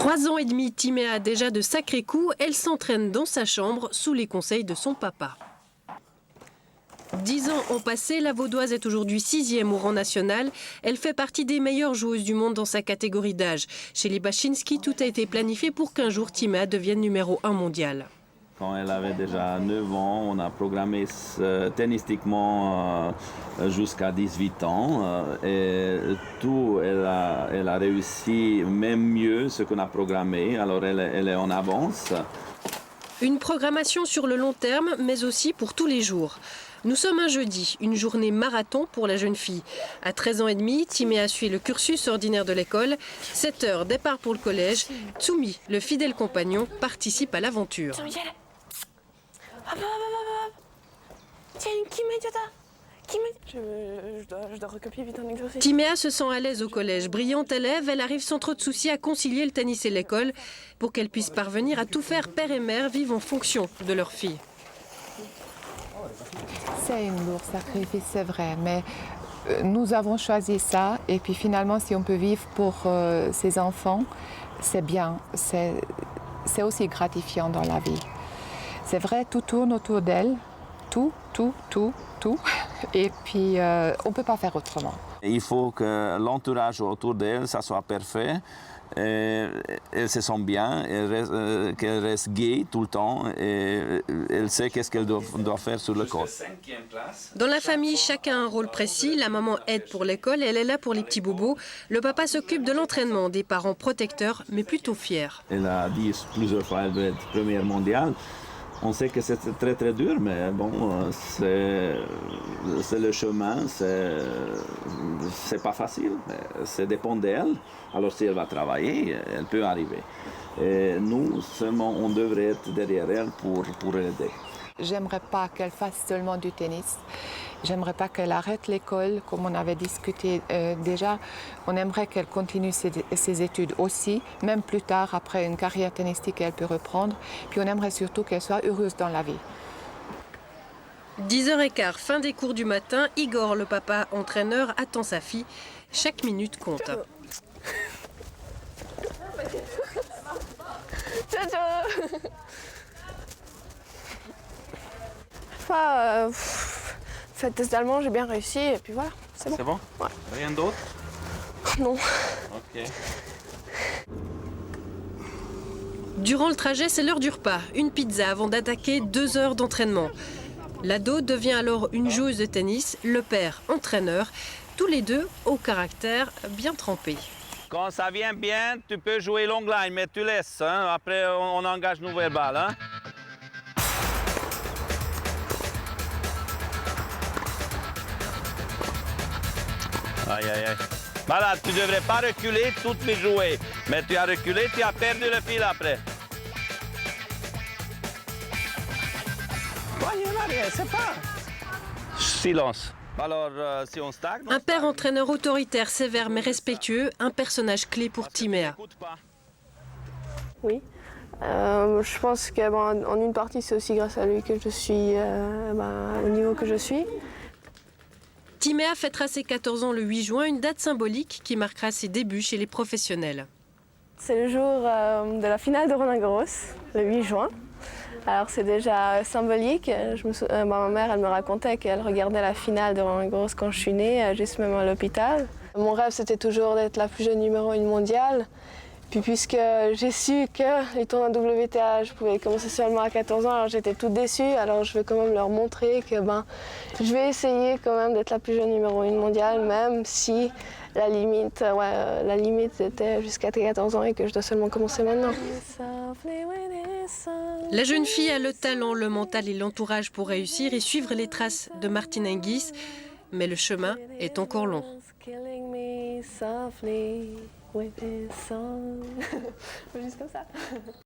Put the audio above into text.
3 ans et demi, Timéa a déjà de sacrés coups. Elle s'entraîne dans sa chambre sous les conseils de son papa. 10 ans ont passé, la Vaudoise est aujourd'hui 6e au rang national. Elle fait partie des meilleures joueuses du monde dans sa catégorie d'âge. Chez les Bachinski, tout a été planifié pour qu'un jour Timéa devienne numéro 1 mondial. Quand elle avait déjà 9 ans, on a programmé tennistiquement jusqu'à 18 ans. Et tout, elle a réussi même mieux ce qu'on a programmé. Alors elle est en avance. Une programmation sur le long terme, mais aussi pour tous les jours. Nous sommes un jeudi, une journée marathon pour la jeune fille. À 13 ans et demi, Timéa suit le cursus ordinaire de l'école. 7 heures, départ pour le collège. Tsumi, le fidèle compagnon, participe à l'aventure. Je dois recopier vite un exercice. Timéa se sent à l'aise au collège. Brillante élève, elle arrive sans trop de soucis à concilier le tennis et l'école pour qu'elle puisse parvenir à tout faire. Père et mère vivent en fonction de leur fille. C'est un lourd sacrifice, c'est vrai, mais nous avons choisi ça. Et puis finalement, si on peut vivre pour ses enfants, c'est bien. C'est aussi gratifiant dans la vie. C'est vrai, tout tourne autour d'elle. Tout. Et puis, on ne peut pas faire autrement. Il faut que l'entourage autour d'elle, ça soit parfait. Elle se sent bien, qu'elle reste gaie tout le temps et elle sait qu'est-ce qu'elle doit faire sur le corps. Dans la famille, chacun a un rôle précis. La maman aide pour l'école, elle est là pour les petits bobos. Le papa s'occupe de l'entraînement, des parents protecteurs, mais plutôt fiers. Elle a dit plusieurs fois qu'elle veut être première mondiale. On sait que c'est très très dur, mais bon, c'est le chemin, c'est pas facile, ça dépend d'elle. Alors si elle va travailler, elle peut arriver. Et nous, seulement, on devrait être derrière elle pour l'aider. J'aimerais pas qu'elle fasse seulement du tennis. J'aimerais pas qu'elle arrête l'école, comme on avait discuté déjà. On aimerait qu'elle continue ses études aussi, même plus tard, après une carrière tennistique, elle peut reprendre. Puis on aimerait surtout qu'elle soit heureuse dans la vie. 10h15, fin des cours du matin. Igor, le papa entraîneur, attend sa fille. Chaque minute compte. Fait test d'allemand, j'ai bien réussi et puis voilà, c'est bon. C'est bon? Ouais. Rien d'autre? Non. Ok. Durant le trajet, c'est l'heure du repas. Une pizza avant d'attaquer 2 heures d'entraînement. L'ado devient alors une joueuse de tennis, le père entraîneur, tous les deux au caractère bien trempé. Quand ça vient bien, tu peux jouer long line, mais tu laisses. Hein? Après, on engage nouvelle balle. Hein? Aïe, aïe, aïe. Voilà, tu ne devrais pas reculer, toutes les jouer. Mais tu as reculé, tu as perdu le fil après. Voyez, rien, c'est pas. Silence. Alors, si on stagne... Un père entraîneur autoritaire, sévère mais respectueux, un personnage clé pour Timéa. Oui. Je pense qu'en une partie, c'est aussi grâce à lui que je suis au niveau que je suis. Timéa fêtera ses 14 ans le 8 juin, une date symbolique qui marquera ses débuts chez les professionnels. C'est le jour de la finale de Roland-Garros, le 8 juin. Alors c'est déjà symbolique. Ma mère, elle me racontait qu'elle regardait la finale de Roland-Garros quand je suis née, juste même à l'hôpital. Mon rêve, c'était toujours d'être la plus jeune numéro 1 mondiale. Puis puisque j'ai su que les tournois WTA, je pouvais commencer seulement à 14 ans, alors j'étais toute déçue. Alors je veux quand même leur montrer que je vais essayer quand même d'être la plus jeune numéro 1 mondiale, même si la limite était jusqu'à 14 ans et que je dois seulement commencer maintenant. La jeune fille a le talent, le mental et l'entourage pour réussir et suivre les traces de Martin Hingis. Mais le chemin est encore long. With his song. Juste comme ça.